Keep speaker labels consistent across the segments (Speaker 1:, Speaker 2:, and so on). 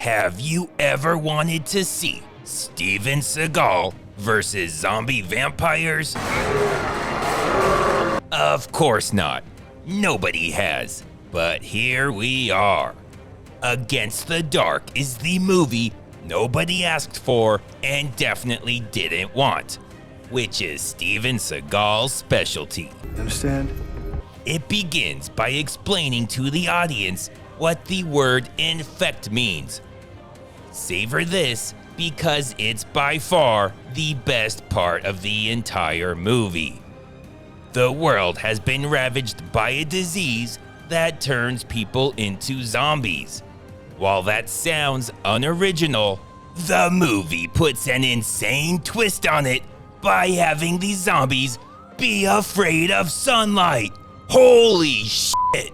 Speaker 1: Have you ever wanted to see Steven Seagal versus zombie vampires? Of course not. Nobody has. But here we are. Against the Dark is the movie nobody asked for and definitely didn't want, which is Steven Seagal's specialty.
Speaker 2: Understand?
Speaker 1: It begins by explaining to the audience what the word infect means. Savor this because it's by far the best part of the entire movie. The world has been ravaged by a disease that turns people into zombies. While that sounds unoriginal, the movie puts an insane twist on it by having these zombies be afraid of sunlight. Holy shit!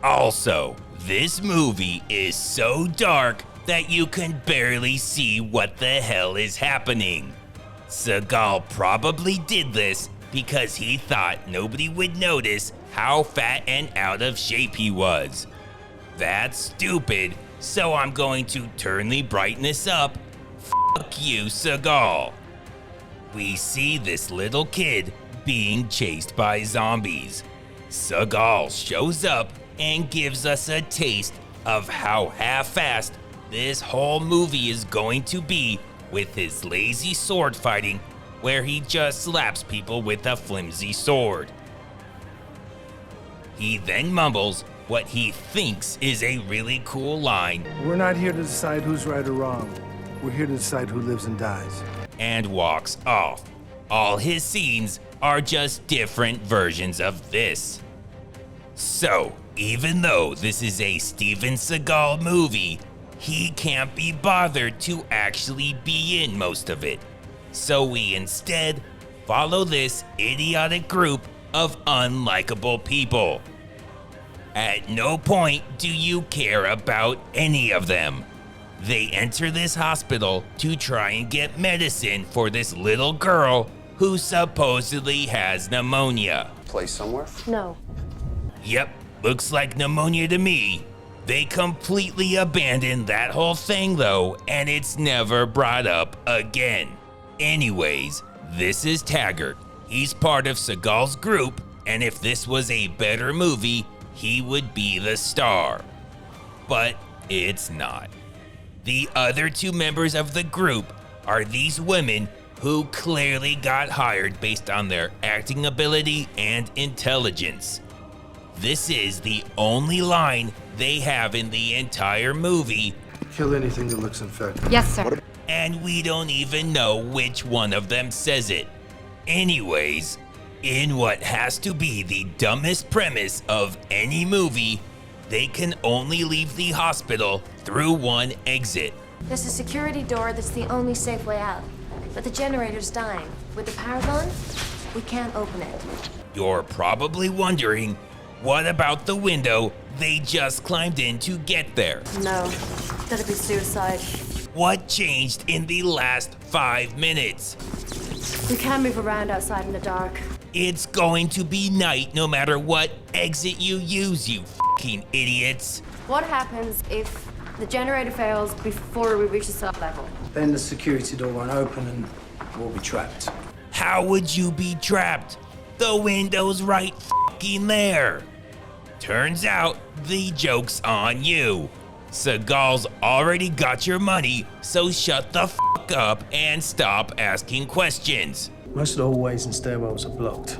Speaker 1: Also, this movie is so dark that you can barely see what the hell is happening. Seagal probably did this because he thought nobody would notice how fat and out of shape he was. That's stupid, so I'm going to turn the brightness up. Fuck you, Seagal. We see this little kid being chased by zombies. Seagal shows up and gives us a taste of how half-assed this whole movie is going to be with his lazy sword fighting where he just slaps people with a flimsy sword. He then mumbles what he thinks is a really cool line.
Speaker 2: We're not here to decide who's right or wrong. We're here to decide who lives and dies.
Speaker 1: And walks off. All his scenes are just different versions of this. So, even though this is a Steven Seagal movie, he can't be bothered to actually be in most of it. So we instead follow this idiotic group of unlikable people. At no point do you care about any of them. They enter this hospital to try and get medicine for this little girl who supposedly has pneumonia.
Speaker 3: Place somewhere?
Speaker 4: No.
Speaker 1: Yep, looks like pneumonia to me. They completely abandoned that whole thing though, and it's never brought up again. Anyways, this is Taggart. He's part of Seagal's group, and if this was a better movie, he would be the star. But it's not. The other two members of the group are these women who clearly got hired based on their acting ability and intelligence. This is the only line they have in the entire movie.
Speaker 2: Kill anything that looks infected.
Speaker 4: Yes, sir.
Speaker 1: And we don't even know which one of them says it. Anyways, in what has to be the dumbest premise of any movie, they can only leave the hospital through one exit.
Speaker 4: There's a security door that's the only safe way out. But the generator's dying. With the power gone, we can't open it.
Speaker 1: You're probably wondering, what about the window they just climbed in to get there?
Speaker 4: No, that'd be suicide.
Speaker 1: What changed in the last 5 minutes?
Speaker 4: We can't move around outside in the dark.
Speaker 1: It's going to be night no matter what exit you use, you fucking idiots.
Speaker 4: What happens if the generator fails before we reach the sub-level?
Speaker 2: Then the security door won't open and we'll be trapped.
Speaker 1: How would you be trapped? The window's right fucking there. Turns out the joke's on you. Seagal's already got your money, so shut the fuck up and stop asking questions.
Speaker 2: Most of the hallways and stairwells are blocked.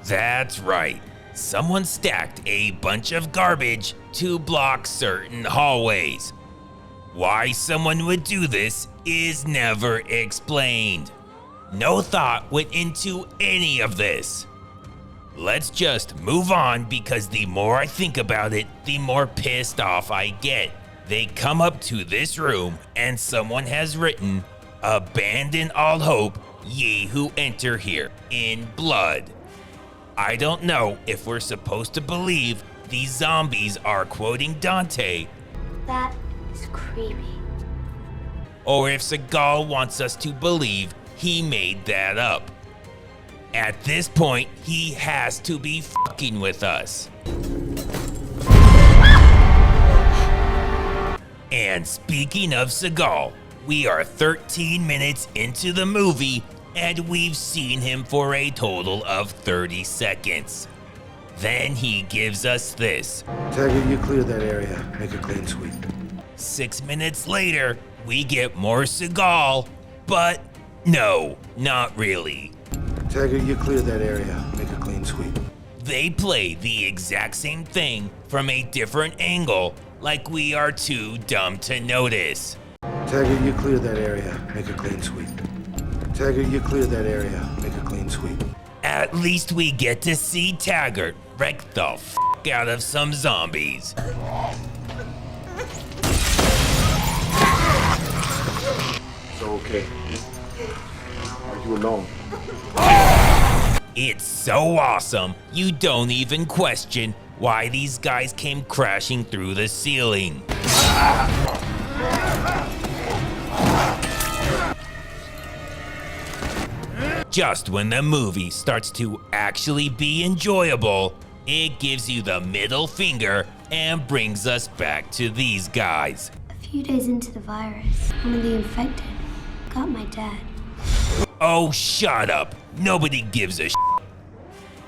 Speaker 1: That's right. Someone stacked a bunch of garbage to block certain hallways. Why someone would do this is never explained. No thought went into any of this. Let's just move on because the more I think about it, the more pissed off I get. They come up to this room and someone has written, "Abandon all hope, ye who enter here," in blood. I don't know if we're supposed to believe these zombies are quoting Dante,
Speaker 4: That is creepy.
Speaker 1: or if Seagal wants us to believe he made that up. At this point, he has to be fucking with us. And And speaking of Seagal, we are 13 minutes into the movie and we've seen him for a total of 30 seconds. Then he gives us this.
Speaker 2: Taggart, you clear that area. Make a clean sweep.
Speaker 1: 6 minutes later, we get more Seagal, but no, not really.
Speaker 2: Taggart, you clear that area. Make a clean sweep.
Speaker 1: They play the exact same thing from a different angle, like we are too dumb to notice.
Speaker 2: Taggart, you clear that area. Make a clean sweep. Taggart, you clear that area. Make a clean sweep.
Speaker 1: At least we get to see Taggart wreck the f*** out of some zombies.
Speaker 3: So okay. Are you alone?
Speaker 1: It's so awesome, you don't even question why these guys came crashing through the ceiling. Just when the movie starts to actually be enjoyable, it gives you the middle finger and brings us back to these guys.
Speaker 5: A few days into the virus, one of the infected got my dad.
Speaker 1: Oh, shut up. Nobody gives a shit.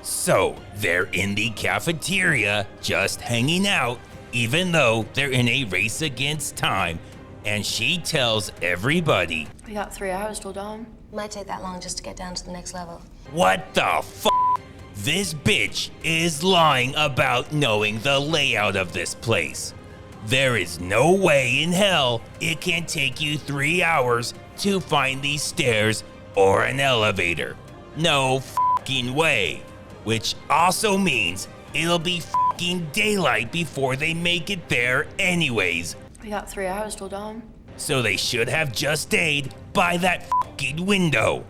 Speaker 1: So, they're in the cafeteria, just hanging out, even though they're in a race against time. And she tells everybody,
Speaker 6: We got 3 hours till dawn.
Speaker 4: Might take that long just to get down to the next level.
Speaker 1: what the f***? This bitch is lying about knowing the layout of this place. There is no way in hell it can take you 3 hours to find these stairs or an elevator. No f***ing way. Which also means it'll be f***ing daylight before they make it there anyways.
Speaker 6: We got 3 hours till dawn.
Speaker 1: So they should have just stayed by that f***ing window.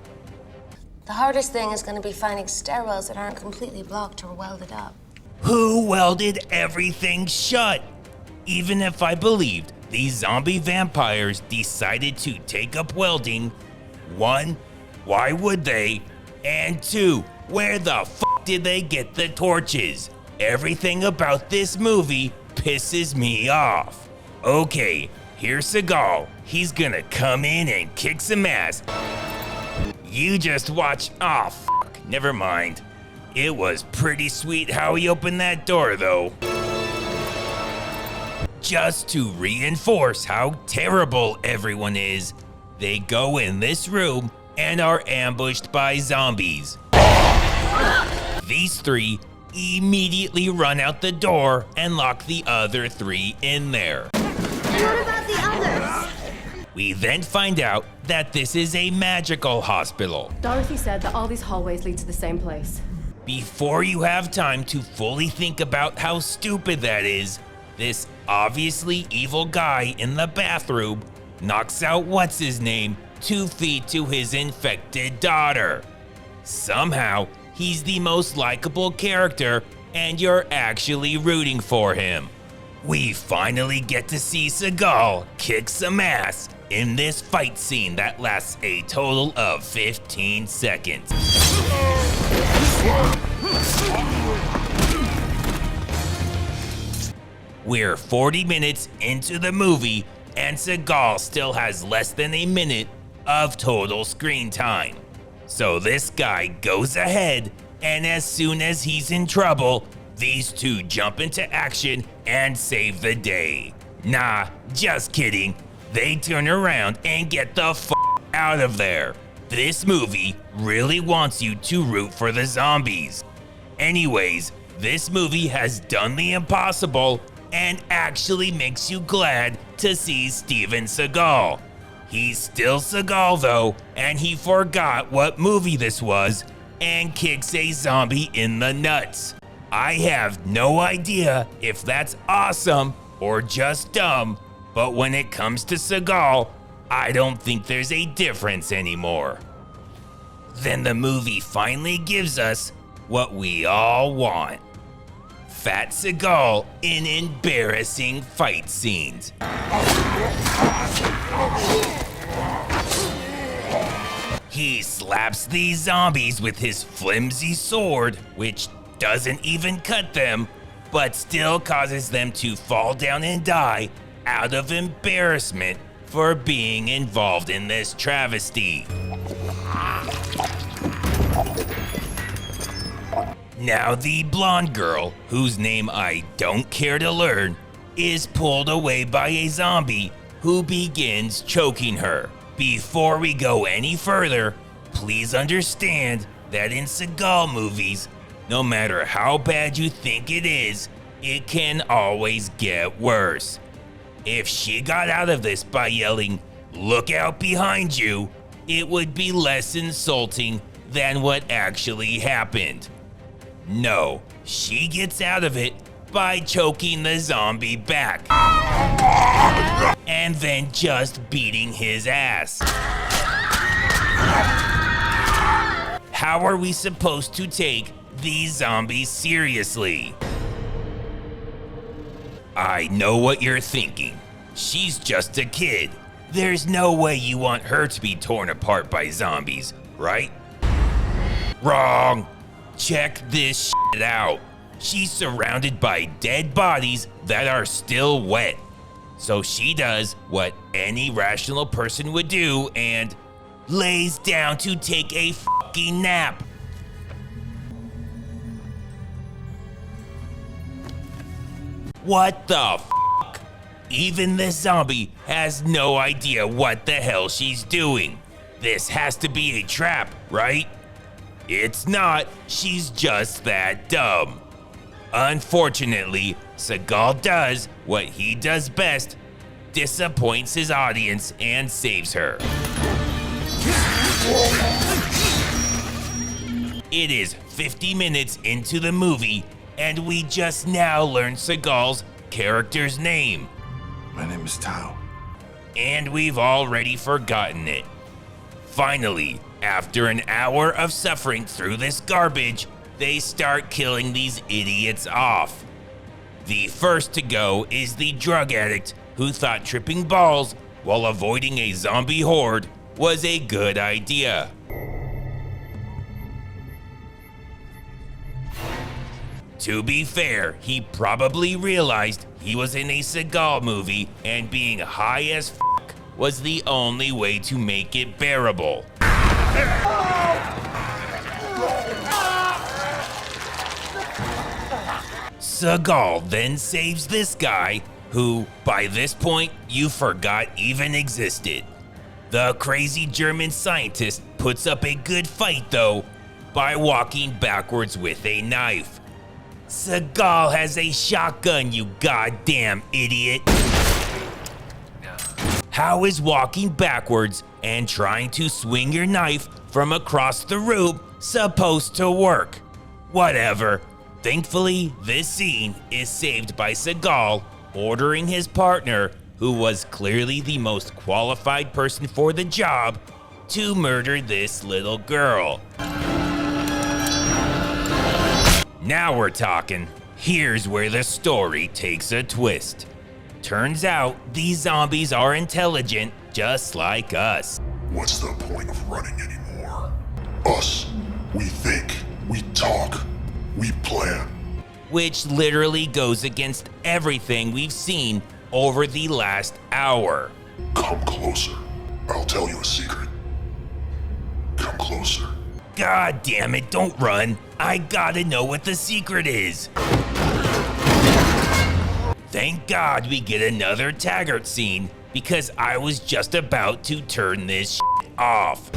Speaker 4: The hardest thing is going to be finding stairwells that aren't completely blocked or welded up.
Speaker 1: Who welded everything shut? Even if I believed these zombie vampires decided to take up welding, 1, why would they? And 2, where the f*** did they get the torches? Everything about this movie pisses me off. Okay, here's Seagal. He's gonna come in and kick some ass. You just watch. Aw, f***, never mind. It was pretty sweet how he opened that door, though. Just to reinforce how terrible everyone is, they go in this room and are ambushed by zombies. These 3 immediately run out the door and lock the other 3 in there.
Speaker 5: What about the others?
Speaker 1: We then find out that this is a magical hospital.
Speaker 6: Dorothy said that all these hallways lead to the same place.
Speaker 1: Before you have time to fully think about how stupid that is, this obviously evil guy in the bathroom knocks out what's-his-name 2 feet to his infected daughter. Somehow, he's the most likable character and you're actually rooting for him. We finally get to see Seagal kick some ass in this fight scene that lasts a total of 15 seconds. We're 40 minutes into the movie and Seagal still has less than a minute of total screen time. So this guy goes ahead, and as soon as he's in trouble, these 2 jump into action and save the day. Nah, just kidding. They turn around and get the f*** out of there. This movie really wants you to root for the zombies. Anyways, this movie has done the impossible and actually makes you glad to see Steven Seagal. He's still Seagal though, and he forgot what movie this was and kicks a zombie in the nuts. I have no idea if that's awesome or just dumb, but when it comes to Seagal, I don't think there's a difference anymore. Then the movie finally gives us what we all want. Fat Seagal in embarrassing fight scenes. He slaps these zombies with his flimsy sword, which doesn't even cut them, but still causes them to fall down and die out of embarrassment for being involved in this travesty. Now the blonde girl, whose name I don't care to learn, is pulled away by a zombie who begins choking her. Before we go any further, please understand that in Seagal movies, no matter how bad you think it is, it can always get worse. If she got out of this by yelling, "Look out behind you," it would be less insulting than what actually happened. No, she gets out of it by choking the zombie back and then just beating his ass. How are we supposed to take these zombies seriously? I know what you're thinking. She's just a kid. There's no way you want her to be torn apart by zombies, right? Wrong. Check this shit out. She's surrounded by dead bodies that are still wet. So she does what any rational person would do and lays down to take a fucking nap. What the fuck? Even this zombie has no idea what the hell she's doing. This has to be a trap, right? It's not. She's just that dumb. Unfortunately, Seagal does what he does best, disappoints his audience and saves her. It is 50 minutes into the movie, and we just now learned Seagal's character's name.
Speaker 2: My name is Tao.
Speaker 1: And we've already forgotten it. Finally, after an hour of suffering through this garbage, they start killing these idiots off. The first to go is the drug addict who thought tripping balls while avoiding a zombie horde was a good idea. To be fair, he probably realized he was in a Seagal movie and being high as fuck was the only way to make it bearable. Seagal then saves this guy who, by this point, you forgot even existed. The crazy German scientist puts up a good fight though by walking backwards with a knife. Seagal has a shotgun, you goddamn idiot. How is walking backwards and trying to swing your knife from across the room supposed to work? Whatever. Thankfully, this scene is saved by Seagal ordering his partner, who was clearly the most qualified person for the job, to murder this little girl. Now we're talking. Here's where the story takes a twist. Turns out these zombies are intelligent just like us.
Speaker 7: What's the point of running anymore? Us, we think, we talk, we plan.
Speaker 1: Which literally goes against everything we've seen over the last hour.
Speaker 7: Come closer. I'll tell you a secret. Come closer.
Speaker 1: God damn it, don't run. I gotta know what the secret is. Thank God we get another Taggart scene because I was just about to turn this shit off.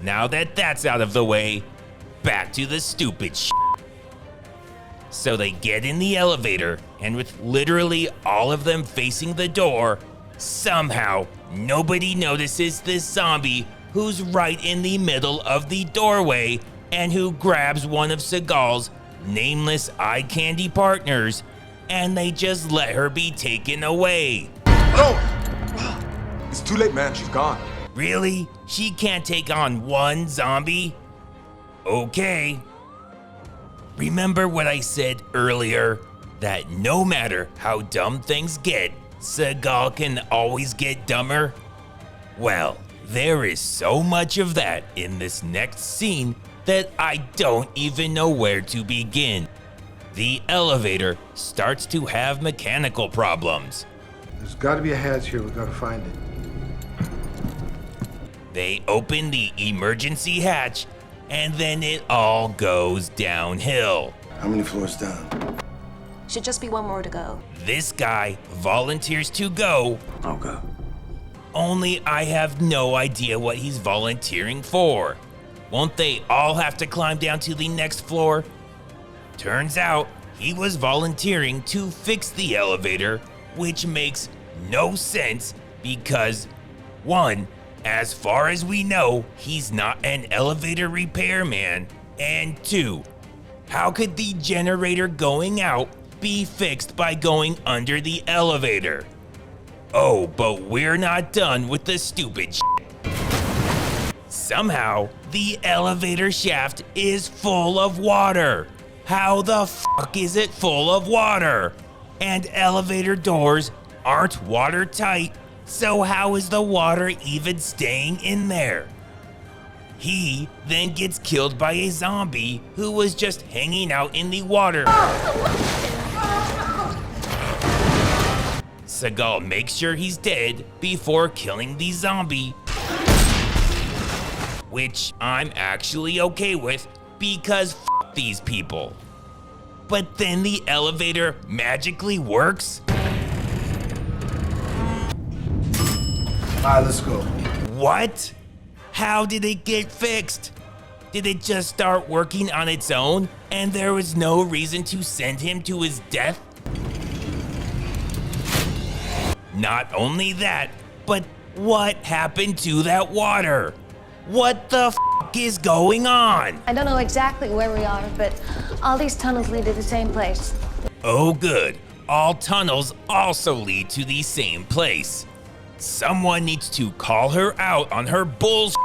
Speaker 1: Now that that's out of the way, back to the stupid shit. So they get in the elevator, and with literally all of them facing the door, somehow nobody notices this zombie who's right in the middle of the doorway and who grabs one of Seagal's nameless eye candy partners, and they just let her be taken away.
Speaker 3: No! It's too late, man. She's gone.
Speaker 1: Really? She can't take on one zombie? Okay. Remember what I said earlier? That no matter how dumb things get, Seagal can always get dumber? Well, There is so much of that in this next scene that I don't even know where to begin. The elevator starts to have mechanical problems.
Speaker 2: There's got to be a hatch here. We've got to find it.
Speaker 1: They open the emergency hatch, and then it all goes downhill.
Speaker 2: How many floors down?
Speaker 4: Should just be one more to go.
Speaker 1: This guy volunteers to go,
Speaker 2: Okay.
Speaker 1: only I have no idea what he's volunteering for. Won't they all have to climb down to the next floor? Turns out he was volunteering to fix the elevator, which makes no sense because, one, as far as we know, he's not an elevator repairman, and two, how could the generator going out be fixed by going under the elevator? Oh, but we're not done with the stupid shit. Somehow, the elevator shaft is full of water. How the fuck is it full of water? And elevator doors aren't watertight, so how is the water even staying in there? He then gets killed by a zombie who was just hanging out in the water. Seagal makes sure he's dead before killing the zombie, which I'm actually okay with because f these people. But then the elevator magically works?
Speaker 2: All right, let's go.
Speaker 1: What? How did it get fixed? Did it just start working on its own and there was no reason to send him to his death? Not only that, but what happened to that water? What the f is going on?
Speaker 4: I don't know exactly where we are, but all these tunnels lead to the same place.
Speaker 1: Oh good, all tunnels also lead to the same place. Someone needs to call her out on her bullshit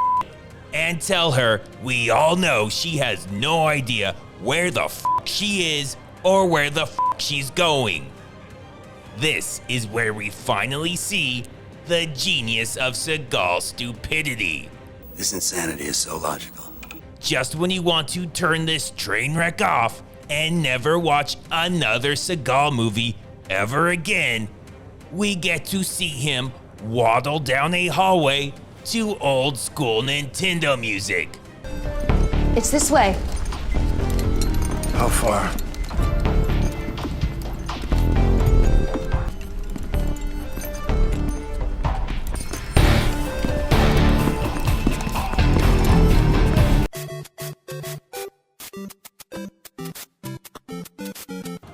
Speaker 1: and tell her we all know she has no idea where the f she is or where the f she's going. This is where we finally see the genius of Seagal's stupidity.
Speaker 8: This insanity is so logical.
Speaker 1: Just when you want to turn this train wreck off and never watch another Seagal movie ever again, we get to see him waddle down a hallway to old school Nintendo music.
Speaker 4: It's this way.
Speaker 2: How far?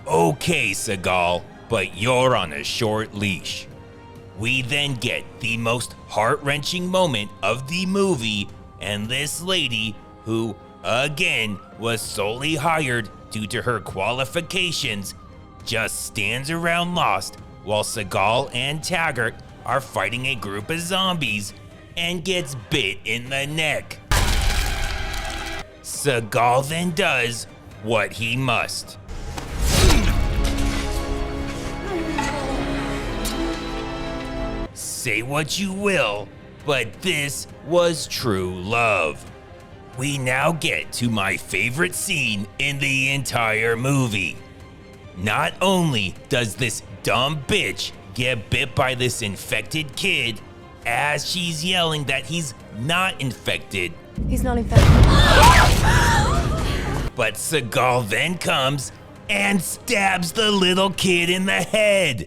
Speaker 1: Okay, Seagal, but you're on a short leash. We then get the most heart-wrenching moment of the movie, and this lady, who, again, was solely hired due to her qualifications, just stands around lost while Seagal and Taggart are fighting a group of zombies and gets bit in the neck. Seagal then does what he must. Say what you will, but this was true love. We now get to my favorite scene in the entire movie. Not only does this dumb bitch get bit by this infected kid, as she's yelling that he's not infected,
Speaker 6: He's not infected.
Speaker 1: but Seagal then comes and stabs the little kid in the head.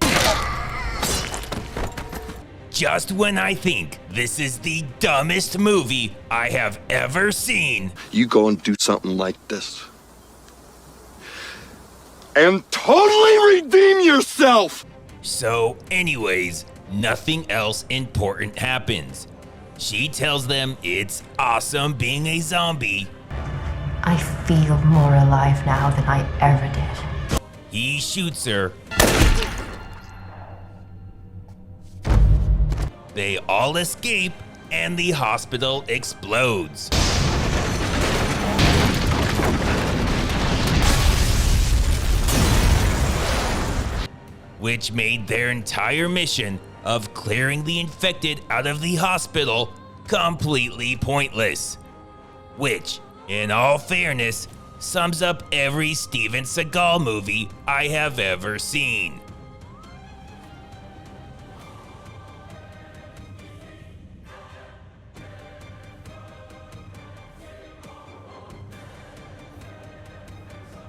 Speaker 1: Just when I think this is the dumbest movie I have ever seen,
Speaker 7: You go and do something like this. And totally redeem yourself!
Speaker 1: so anyways, nothing else important happens. She tells them it's awesome being a zombie.
Speaker 9: I feel more alive now than I ever did.
Speaker 1: He shoots her. They all escape and the hospital explodes. Which made their entire mission of clearing the infected out of the hospital completely pointless. Which, in all fairness, sums up every Steven Seagal movie I have ever seen.